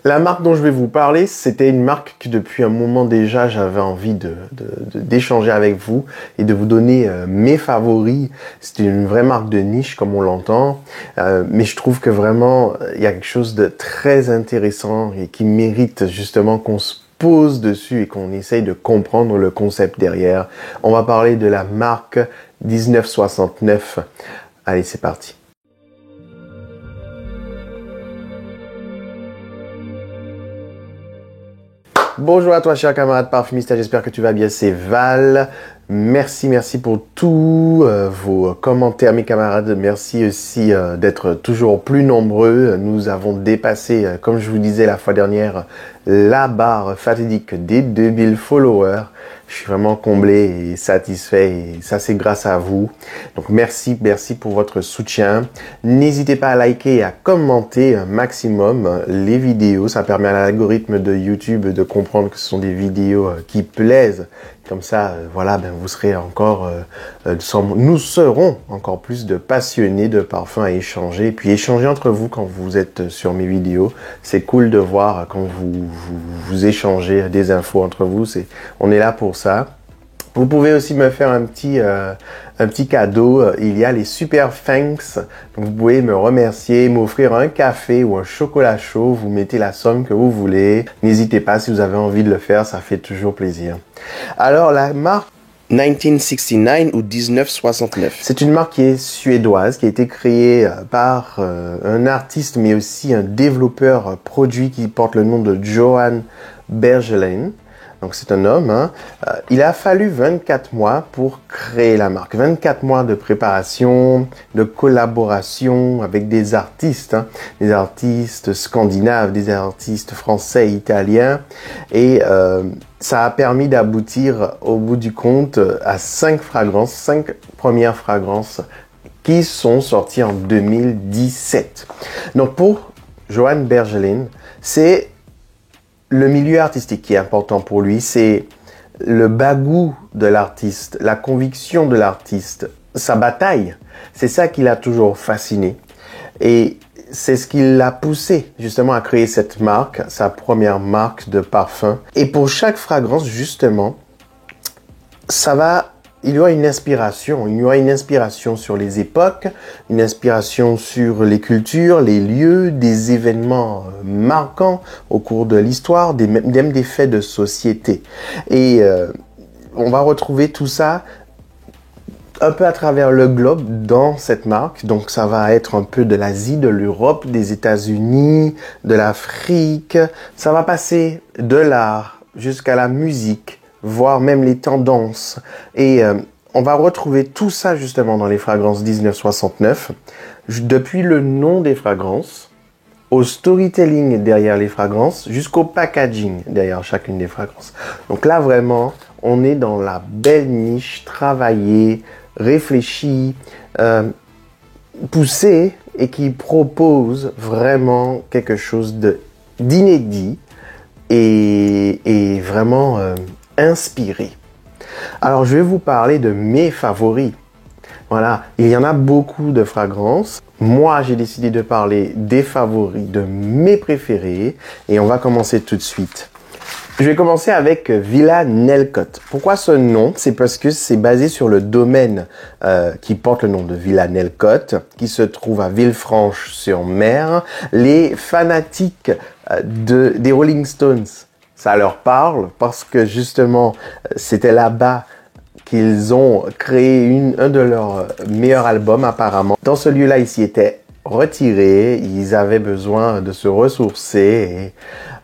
La marque dont je vais vous parler, c'était une marque que depuis un moment déjà, j'avais envie d'échanger avec vous et de vous donner mes favoris. C'est une vraie marque de niche comme on l'entend, mais je trouve que vraiment, il y a quelque chose de très intéressant et qui mérite justement qu'on se pose dessus et qu'on essaye de comprendre le concept derrière. On va parler de la marque 1969. Allez, c'est parti. Bonjour à toi, cher camarade parfumiste, j'espère que tu vas bien, c'est Val. Merci pour tous vos commentaires, mes camarades. Merci aussi d'être toujours plus nombreux. Nous avons dépassé, comme je vous disais la fois dernière, la barre fatidique des 2000 followers. Je suis vraiment comblé et satisfait et ça c'est grâce à vous. Donc merci pour votre soutien. N'hésitez pas à liker et à commenter un maximum les vidéos. Ça permet à l'algorithme de YouTube de comprendre que ce sont des vidéos qui plaisent. Comme ça, voilà, vous serez encore, nous serons encore plus de passionnés de parfums à échanger. Et puis échanger entre vous quand vous êtes sur mes vidéos. C'est cool de voir quand vous échangez des infos entre vous. On est là pour ça. Vous pouvez aussi me faire un petit cadeau. Il y a les Super Thanks. Donc vous pouvez me remercier, m'offrir un café ou un chocolat chaud. Vous mettez la somme que vous voulez. N'hésitez pas si vous avez envie de le faire. Ça fait toujours plaisir. Alors, la marque 1969 ou 1969. C'est une marque qui est suédoise, qui a été créée par un artiste, mais aussi un développeur produit qui porte le nom de Johan Bergelen. Donc c'est un homme. Il a fallu 24 mois pour créer la marque. 24 mois de préparation, de collaboration avec des artistes. Des artistes scandinaves, des artistes français, italiens. Et ça a permis d'aboutir au bout du compte à 5 premières fragrances qui sont sorties en 2017. Donc pour Johan Bergelen, c'est le milieu artistique qui est important pour lui, c'est le bagou de l'artiste, la conviction de l'artiste, sa bataille. C'est ça qui l'a toujours fasciné. Et c'est ce qui l'a poussé justement à créer cette marque, sa première marque de parfum. Et pour chaque fragrance, justement, il y aura une inspiration. Il y aura une inspiration sur les époques, une inspiration sur les cultures, les lieux, des événements marquants au cours de l'histoire, même des faits de société. Et on va retrouver tout ça un peu à travers le globe dans cette marque. Donc ça va être un peu de l'Asie, de l'Europe, des États-Unis, de l'Afrique. Ça va passer de l'art jusqu'à la musique, voire même les tendances. Et on va retrouver tout ça justement dans les fragrances 1969. Depuis le nom des fragrances, au storytelling derrière les fragrances, jusqu'au packaging derrière chacune des fragrances. Donc là vraiment, on est dans la belle niche, travaillée, réfléchie, poussée et qui propose vraiment quelque chose d'inédit et vraiment inspiré. Alors, je vais vous parler de mes favoris. Voilà, il y en a beaucoup de fragrances. Moi, j'ai décidé de parler des favoris, de mes préférés. Et on va commencer tout de suite. Je vais commencer avec Villa Nelcott. Pourquoi ce nom? C'est parce que c'est basé sur le domaine qui porte le nom de Villa Nelcott, qui se trouve à Villefranche-sur-Mer. Les fanatiques des Rolling Stones, ça leur parle parce que justement, c'était là-bas qu'ils ont créé un de leurs meilleurs albums apparemment. Dans ce lieu-là, ils s'y étaient retirés, ils avaient besoin de se ressourcer et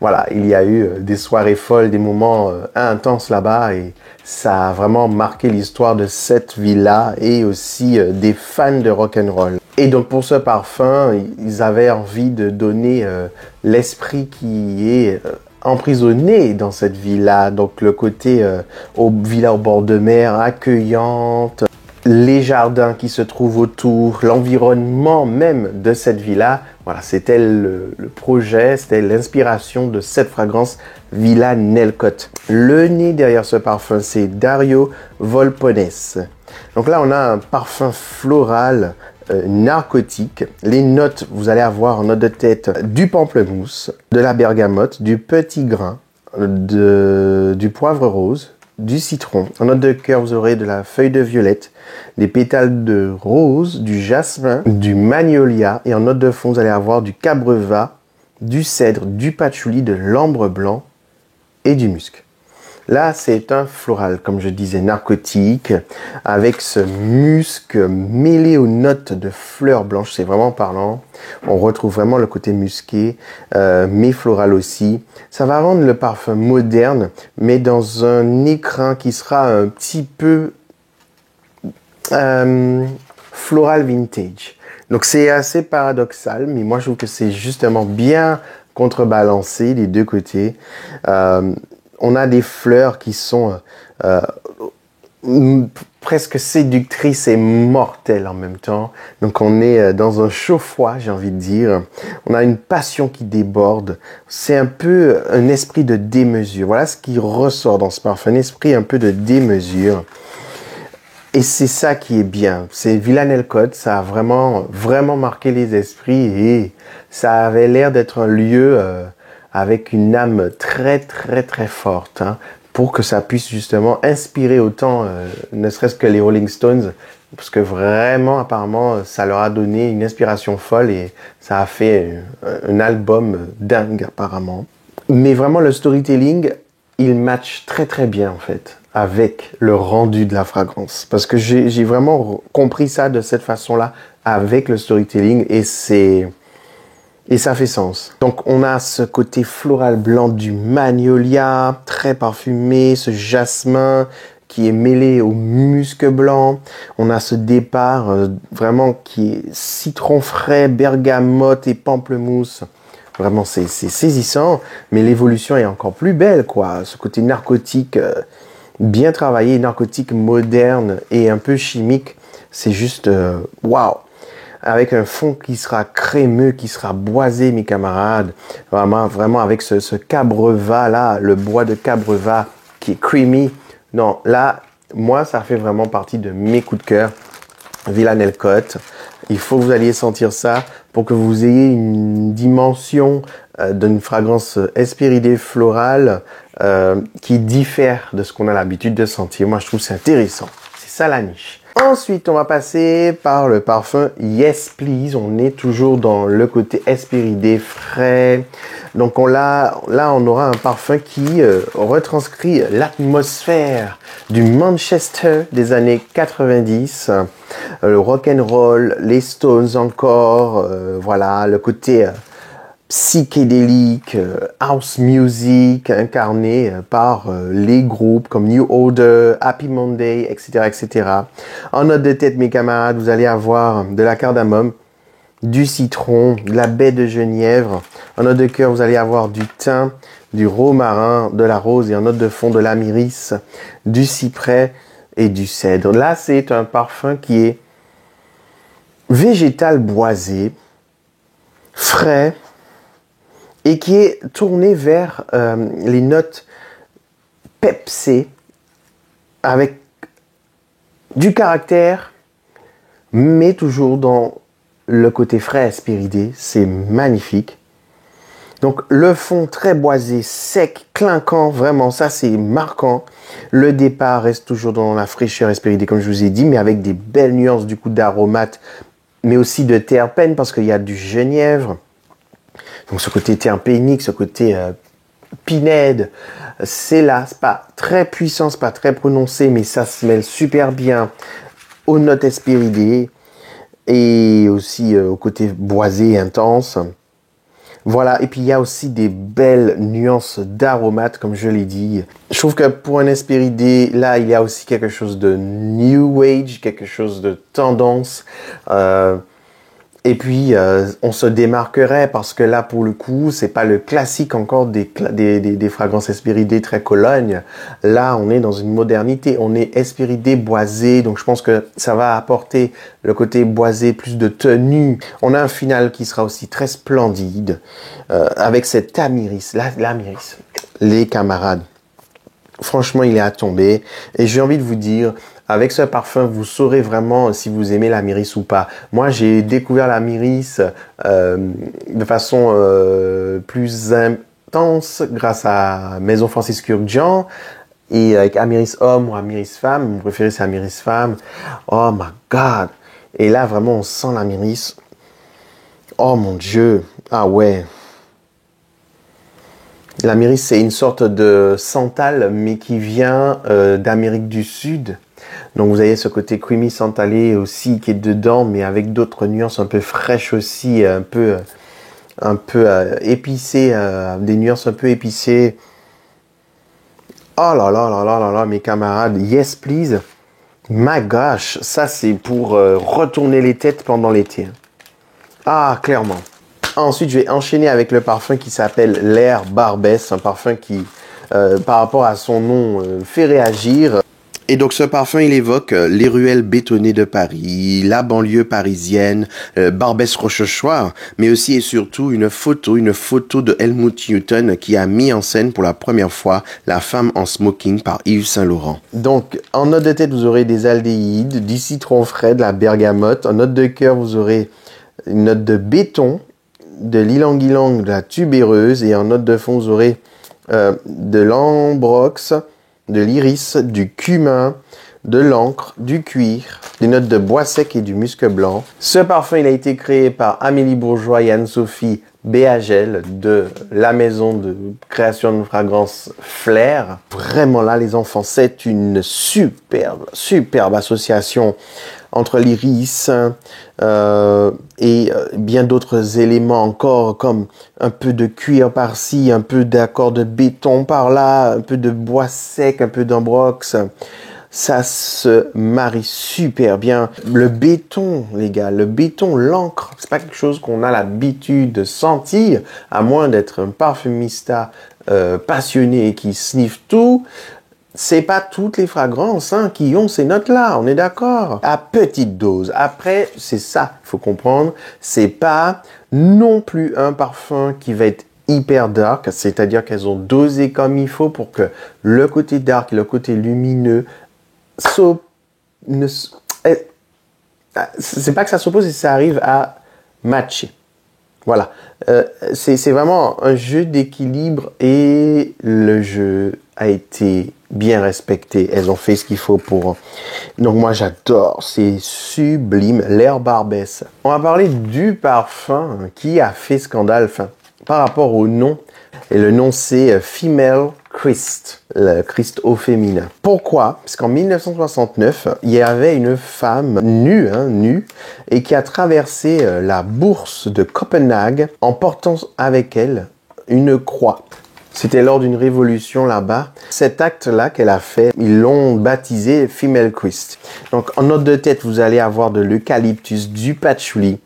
voilà, il y a eu des soirées folles, des moments intenses là-bas et ça a vraiment marqué l'histoire de cette ville-là et aussi des fans de rock'n'roll. Et donc pour ce parfum, ils avaient envie de donner l'esprit qui est emprisonné dans cette villa, donc le côté villa au bord de mer, accueillante, les jardins qui se trouvent autour, l'environnement même de cette villa. Voilà, c'était le projet, c'était l'inspiration de cette fragrance Villa Nelcott. Le nez derrière ce parfum, c'est Dario Volpones. Donc là, on a un parfum floral narcotique. Les notes, vous allez avoir en note de tête du pamplemousse, de la bergamote, du petit grain, du poivre rose, du citron. En note de cœur, vous aurez de la feuille de violette, des pétales de rose, du jasmin, du magnolia. Et en note de fond, vous allez avoir du cabreva, du cèdre, du patchouli, de l'ambre blanc et du musc. Là, c'est un floral, comme je disais, narcotique, avec ce musc mêlé aux notes de fleurs blanches. C'est vraiment parlant. On retrouve vraiment le côté musqué, mais floral aussi. Ça va rendre le parfum moderne, mais dans un écrin qui sera un petit peu floral vintage. Donc, c'est assez paradoxal, mais moi, je trouve que c'est justement bien contrebalancé des deux côtés. On a des fleurs qui sont presque séductrices et mortelles en même temps. Donc on est dans un chaud-froid, j'ai envie de dire. On a une passion qui déborde. C'est un peu un esprit de démesure. Voilà ce qui ressort dans ce parfum, un esprit un peu de démesure. Et c'est ça qui est bien. C'est Villa-Nelcote, ça a vraiment marqué les esprits et ça avait l'air d'être un lieu avec une âme très forte, hein, pour que ça puisse justement inspirer autant, ne serait-ce que les Rolling Stones, parce que vraiment, apparemment, ça leur a donné une inspiration folle et ça a fait un album dingue, apparemment. Mais vraiment, le storytelling, il match très bien, en fait, avec le rendu de la fragrance. Parce que j'ai vraiment compris ça de cette façon-là, avec le storytelling, et ça fait sens. Donc, on a ce côté floral blanc du magnolia, très parfumé, ce jasmin qui est mêlé au musc blanc. On a ce départ vraiment qui est citron frais, bergamote et pamplemousse. Vraiment, c'est saisissant, mais l'évolution est encore plus belle, quoi. Ce côté narcotique, bien travaillé, narcotique moderne et un peu chimique, c'est juste waouh! Avec un fond qui sera crémeux, qui sera boisé, mes camarades. Vraiment avec ce cabreva là, le bois de cabreva qui est creamy. Non, là, moi, ça fait vraiment partie de mes coups de cœur. Villa-Nelcote. Il faut que vous alliez sentir ça pour que vous ayez une dimension d'une fragrance Hespéridée florale qui diffère de ce qu'on a l'habitude de sentir. Moi, je trouve que c'est intéressant. C'est ça la niche. Ensuite, on va passer par le parfum Yes Please. On est toujours dans le côté Hespéridée frais. Donc là, on aura un parfum qui retranscrit l'atmosphère du Manchester des années 90. Le rock'n'roll, les Stones encore. Voilà, le côté psychédélique, house music, incarné par les groupes comme New Order, Happy Monday, etc. En note de tête, mes camarades, vous allez avoir de la cardamome, du citron, de la baie de genièvre. En note de cœur, vous allez avoir du thym, du romarin, de la rose et en note de fond, de l'améris, du cyprès et du cèdre. Là, c'est un parfum qui est végétal boisé, frais, et qui est tourné vers les notes pepsées avec du caractère, mais toujours dans le côté frais Hespéridée. C'est magnifique. Donc le fond très boisé, sec, clinquant, vraiment ça c'est marquant. Le départ reste toujours dans la fraîcheur Hespéridée comme je vous ai dit, mais avec des belles nuances du coup d'aromates, mais aussi de terpènes parce qu'il y a du genièvre. Donc ce côté terpénique, ce côté pinède, c'est là, c'est pas très puissant, c'est pas très prononcé, mais ça se mêle super bien aux notes Hespéridées et aussi au côté boisé intense. Voilà, et puis il y a aussi des belles nuances d'aromates, comme je l'ai dit. Je trouve que pour un Hespéridée, là, il y a aussi quelque chose de new age, quelque chose de tendance. Et puis, on se démarquerait parce que là, pour le coup, c'est pas le classique encore des fragrances Hespéridée très Cologne. Là, on est dans une modernité. On est Hespéridée boisé. Donc, je pense que ça va apporter le côté boisé, plus de tenue. On a un final qui sera aussi très splendide, avec cet amiris. L'amiris. Les camarades. Franchement, il est à tomber. Et j'ai envie de vous dire, Avec ce parfum, vous saurez vraiment si vous aimez la myrrhisse ou pas. Moi, j'ai découvert la myrrhisse de façon plus intense grâce à Maison Francis Kurkdjian et avec Amyris Homme ou Amyris Femme. Mon préféré, c'est Amyris Femme. Oh my God! Et là, vraiment, on sent la myrrhisse. Oh mon Dieu! Ah ouais! La myrrhisse, c'est une sorte de santal, mais qui vient d'Amérique du Sud. Donc vous avez ce côté creamy santalé aussi qui est dedans, mais avec d'autres nuances un peu fraîches aussi, un peu épicées, des nuances un peu épicées. Oh là là là là là là, mes camarades, yes please. My gosh, ça c'est pour retourner les têtes pendant l'été. Ah, clairement. Ensuite, je vais enchaîner avec le parfum qui s'appelle l'air Barbès, un parfum qui, par rapport à son nom, fait réagir. Et donc ce parfum, il évoque les ruelles bétonnées de Paris, la banlieue parisienne, Barbès-Rochechouart, mais aussi et surtout une photo de Helmut Newton qui a mis en scène pour la première fois la femme en smoking par Yves Saint Laurent. Donc en note de tête, vous aurez des aldéhydes, du citron frais, de la bergamote. En note de cœur, vous aurez une note de béton, de l'ylang-ylang, de la tubéreuse. Et en note de fond, vous aurez de l'ambrox, de l'iris, du cumin, de l'encre, du cuir, des notes de bois sec et du musc blanc. Ce parfum, il a été créé par Amélie Bourgeois et Anne-Sophie Béagel de la maison de création de fragrances Flair. Vraiment là, les enfants, c'est une superbe association entre l'iris et bien d'autres éléments encore, comme un peu de cuir par-ci, un peu d'accord de béton par-là, un peu de bois sec, un peu d'ambrox. Ça se marie super bien. Le béton, les gars, le béton, l'encre, c'est pas quelque chose qu'on a l'habitude de sentir, à moins d'être un parfumista passionné qui sniffe tout. C'est pas toutes les fragrances qui ont ces notes-là, on est d'accord. À petite dose. Après, c'est ça, il faut comprendre. C'est pas non plus un parfum qui va être hyper dark, c'est-à-dire qu'elles ont dosé comme il faut pour que le côté dark et le côté lumineux c'est pas que ça s'oppose, c'est que ça arrive à matcher. Voilà. C'est vraiment un jeu d'équilibre et le jeu a été bien respecté. Elles ont fait ce qu'il faut pour. Donc moi j'adore, c'est sublime, l'air Barbès. On va parler du parfum qui a fait scandale, par rapport au nom. Et le nom c'est Female Christ, le Christ au féminin. Pourquoi? Parce qu'en 1969, il y avait une femme nue, et qui a traversé la bourse de Copenhague en portant avec elle une croix. C'était lors d'une révolution là-bas. Cet acte-là qu'elle a fait, ils l'ont baptisé Female Christ. Donc en note de tête, vous allez avoir de l'eucalyptus, du patchouli,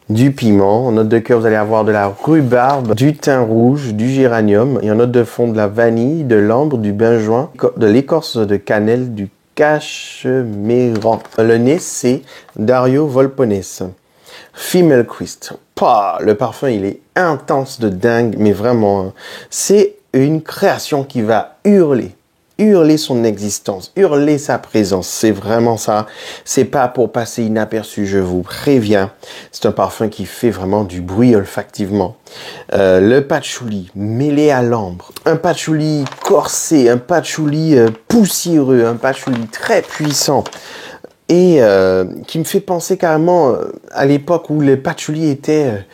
du piment. En note de cœur, vous allez avoir de la rhubarbe, du thym rouge, du géranium. Et en note de fond, de la vanille, de l'ambre, du benjoin, de l'écorce de cannelle, du cachemiran. Le nez, c'est Dario Volpones. Female Christ. Le parfum, il est intense de dingue, mais vraiment, c'est une création qui va hurler son existence, hurler sa présence. C'est vraiment ça. C'est pas pour passer inaperçu, je vous préviens. C'est un parfum qui fait vraiment du bruit olfactivement. Le patchouli mêlé à l'ambre, un patchouli corsé, un patchouli poussiéreux, un patchouli très puissant. Et qui me fait penser carrément à l'époque où le patchouli était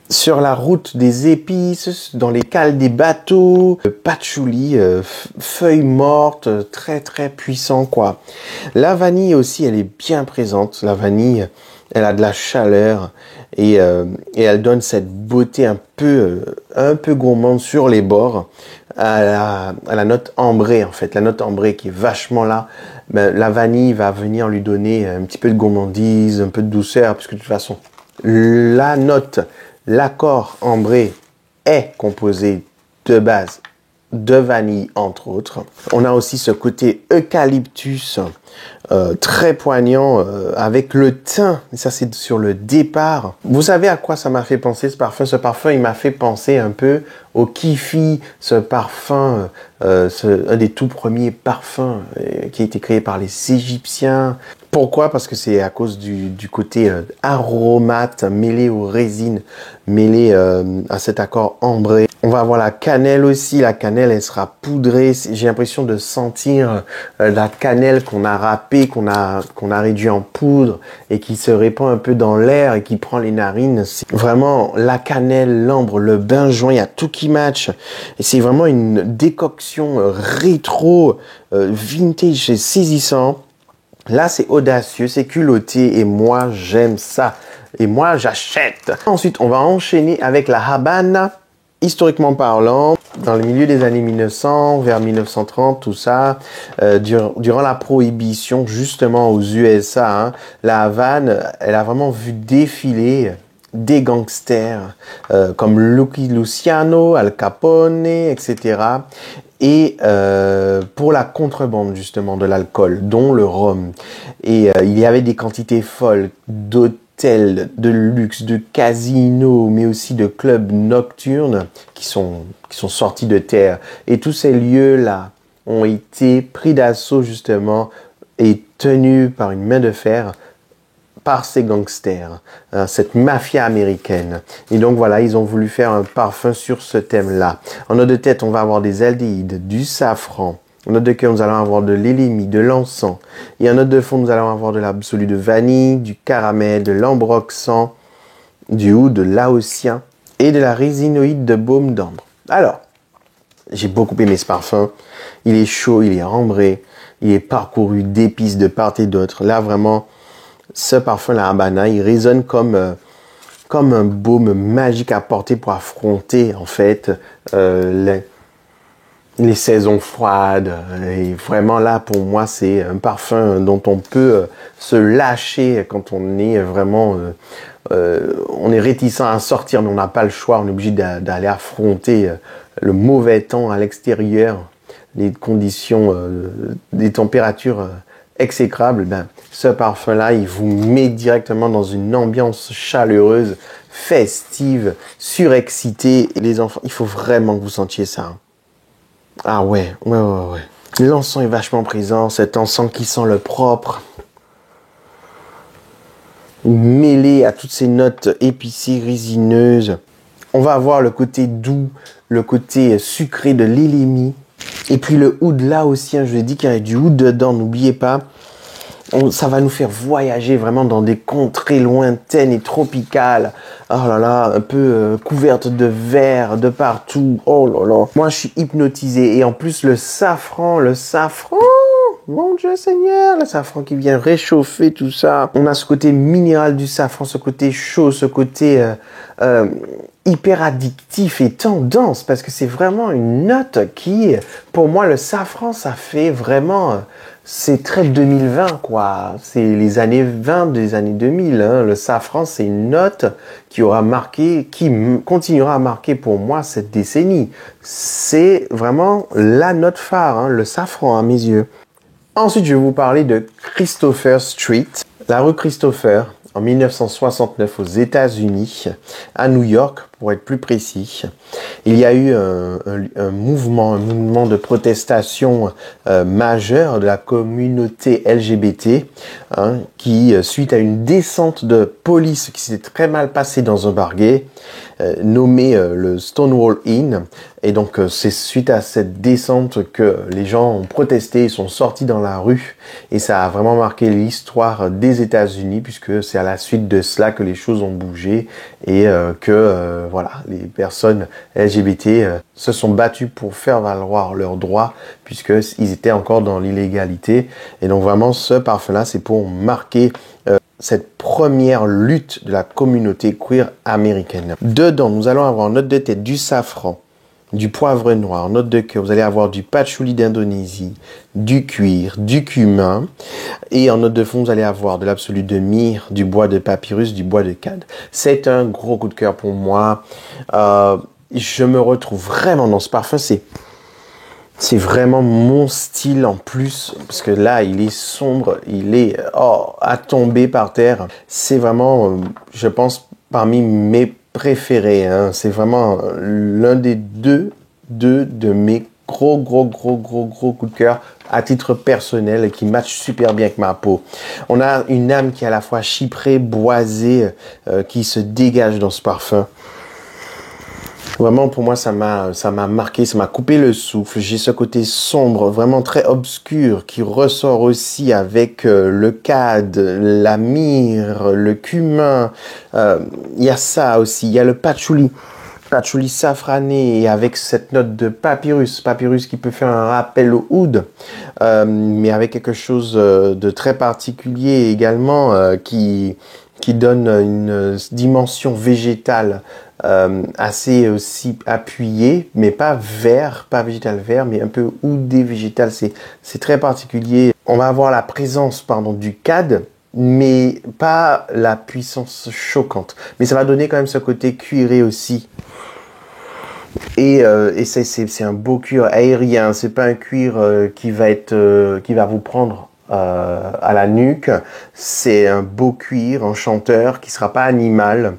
sur la route des épices, dans les cales des bateaux. Le patchouli, feuilles mortes, très très puissant quoi. La vanille aussi, elle est bien présente. La vanille, elle a de la chaleur et elle donne cette beauté un peu gourmande sur les bords à la note ambrée en fait. La note ambrée qui est vachement là. Ben, la vanille va venir lui donner un petit peu de gourmandise, un peu de douceur, puisque de toute façon, l'accord ambré est composé de base de vanille, entre autres. On a aussi ce côté eucalyptus, très poignant, avec le thym. Et ça, c'est sur le départ. Vous savez à quoi ça m'a fait penser, ce parfum? Ce parfum, il m'a fait penser un peu au Kifi, ce parfum, un des tout premiers parfums qui a été créé par les Égyptiens. Pourquoi? Parce que c'est à cause du côté aromate mêlé aux résines, mêlé à cet accord ambré. On va avoir la cannelle aussi. La cannelle, elle sera poudrée. J'ai l'impression de sentir la cannelle qu'on a râpée, qu'on a réduit en poudre et qui se répand un peu dans l'air et qui prend les narines. C'est vraiment la cannelle, l'ambre, le benjoin, il y a tout qui match. Et c'est vraiment une décoction rétro, vintage, c'est saisissant. Là, c'est audacieux, c'est culotté et moi, j'aime ça. Et moi, j'achète. Ensuite, on va enchaîner avec la Habana. Historiquement parlant, dans le milieu des années 1900, vers 1930, tout ça, durant la prohibition, justement aux USA, hein, la Havane, elle a vraiment vu défiler des gangsters comme Lucky Luciano, Al Capone, etc. Et pour la contrebande justement de l'alcool, dont le rhum. Et il y avait des quantités folles d'hôtels de luxe, de casinos, mais aussi de clubs nocturnes qui sont sortis de terre. Et tous ces lieux-là ont été pris d'assaut justement et tenus par une main de fer par ces gangsters, cette mafia américaine. Et donc voilà, ils ont voulu faire un parfum sur ce thème-là. En note de tête, on va avoir des aldéhydes, du safran. En note de cœur, nous allons avoir de l'élémie, de l'encens. Et en note de fond, nous allons avoir de l'absolu de vanille, du caramel, de l'ambroxan, du oud de laotien et de la résinoïde de baume d'ambre. Alors, j'ai beaucoup aimé ce parfum. Il est chaud, il est ambré, il est parcouru d'épices de part et d'autre. Là, vraiment, ce parfum, la Habana, il résonne comme un baume magique à porter pour affronter, en fait, les saisons froides. Et vraiment, là, pour moi, c'est un parfum dont on peut se lâcher quand on est vraiment... on est réticent à sortir, mais on n'a pas le choix. On est obligé d'aller affronter le mauvais temps à l'extérieur, les conditions, des températures exécrables. Ben, ce parfum-là, il vous met directement dans une ambiance chaleureuse, festive, surexcitée. Et les enfants, il faut vraiment que vous sentiez ça. Ah ouais. L'encens est vachement présent, cet encens qui sent le propre, mêlé à toutes ces notes épicées, résineuses. On va avoir le côté doux, le côté sucré de l'élémie. Et puis le oud laotien, je vous ai dit qu'il y avait du oud dedans, n'oubliez pas. Ça va nous faire voyager vraiment dans des contrées lointaines et tropicales. Oh là là, un peu couvertes de verre de partout. Oh là là. Moi, je suis hypnotisé. Et en plus, le safran, mon Dieu Seigneur, le safran qui vient réchauffer tout ça. On a ce côté minéral du safran, ce côté chaud, ce côté hyper addictif et tendance, parce que c'est vraiment une note qui, pour moi, le safran, ça fait vraiment... c'est très 2020, quoi. C'est les années 20 des années 2000. Hein. Le safran, c'est une note qui aura marqué, qui continuera à marquer pour moi cette décennie. C'est vraiment la note phare, hein, le safran à mes yeux. Ensuite, je vais vous parler de Christopher Street, la rue Christopher, en 1969 aux États-Unis, à New York, pour être plus précis. Il y a eu un mouvement de protestation majeur de la communauté LGBT, hein, qui, suite à une descente de police qui s'est très mal passée dans un bar gay, nommé le Stonewall Inn. Et donc, c'est suite à cette descente que les gens ont protesté, ils sont sortis dans la rue. Et ça a vraiment marqué l'histoire des États-Unis, puisque c'est à la suite de cela que les choses ont bougé et que voilà, les personnes LGBT se sont battues pour faire valoir leurs droits, puisqu'ils étaient encore dans l'illégalité. Et donc, vraiment, ce parfum-là, c'est pour marquer cette première lutte de la communauté queer américaine. Dedans, nous allons avoir en note de tête du safran, du poivre noir, en note de cœur, vous allez avoir du patchouli d'Indonésie, du cuir, du cumin, et en note de fond, vous allez avoir de l'absolu de myrrhe, du bois de papyrus, du bois de cad. C'est un gros coup de cœur pour moi. Je me retrouve vraiment dans ce parfum. C'est vraiment mon style en plus, parce que là, il est sombre, il est à tomber par terre. C'est vraiment, je pense, parmi mes préférés. Hein. C'est vraiment l'un des deux de mes gros coups de cœur à titre personnel et qui match super bien avec ma peau. On a une âme qui est à la fois chyprée, boisée, qui se dégage dans ce parfum. Vraiment, pour moi, ça m'a marqué, ça m'a coupé le souffle. J'ai ce côté sombre, vraiment très obscur, qui ressort aussi avec le cad, la myrrhe, le cumin. Il y a ça aussi, il y a le patchouli. Patchouli safrané et avec cette note de papyrus. Papyrus qui peut faire un rappel au oud, mais avec quelque chose de très particulier également qui donne une dimension végétale assez aussi appuyée, mais pas vert, pas végétal vert, mais un peu oudé végétal. C'est très particulier. On va avoir la présence, du cad, mais pas la puissance choquante. Mais ça va donner quand même ce côté cuiré aussi. Et c'est un beau cuir aérien. C'est pas un cuir qui va vous prendre à la nuque. C'est un beau cuir enchanteur qui sera pas animal.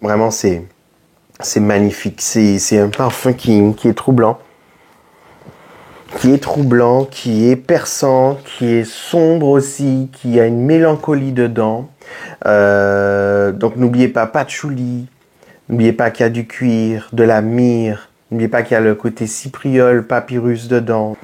Vraiment, c'est magnifique. C'est un parfum qui est troublant. Qui est perçant, qui est sombre aussi, qui a une mélancolie dedans. Donc n'oubliez pas patchouli, n'oubliez pas qu'il y a du cuir, de la myrrhe, n'oubliez pas qu'il y a le côté cypriole, papyrus dedans.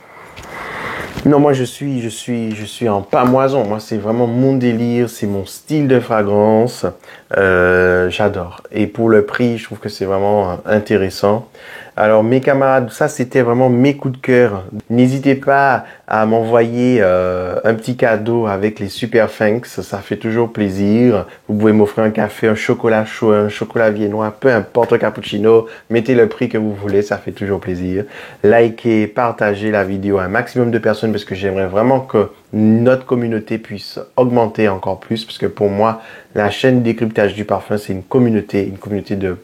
Non, moi je suis en pamoison. Moi c'est vraiment mon délire, c'est mon style de fragrance. J'adore. Et pour le prix, je trouve que c'est vraiment intéressant. Alors mes camarades, ça c'était vraiment mes coups de cœur. N'hésitez pas à m'envoyer un petit cadeau avec les Super Thanks, ça fait toujours plaisir. Vous pouvez m'offrir un café, un chocolat chaud, un chocolat viennois, peu importe, un cappuccino. Mettez le prix que vous voulez, ça fait toujours plaisir. Likez, partagez la vidéo à un maximum de personnes parce que j'aimerais vraiment que notre communauté puisse augmenter encore plus parce que pour moi, la chaîne Décryptage du Parfum, c'est une communauté de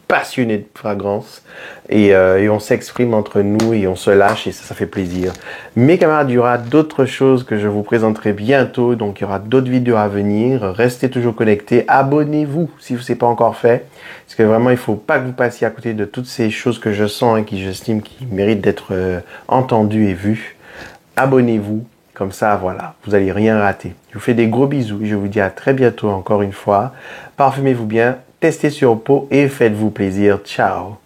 passionnés de fragrance et on s'exprime entre nous et on se lâche et ça fait plaisir. Mes camarades, il y aura d'autres choses que je vous présenterai bientôt, donc il y aura d'autres vidéos à venir. Restez toujours connectés, abonnez-vous si ce n'est pas encore fait, parce que vraiment il ne faut pas que vous passiez à côté de toutes ces choses que je sens et qui j'estime qui méritent d'être entendues et vues. Abonnez-vous, comme ça voilà, vous n'allez rien rater. Je vous fais des gros bisous et je vous dis à très bientôt encore une fois. Parfumez-vous bien. Testez sur peau et faites-vous plaisir. Ciao!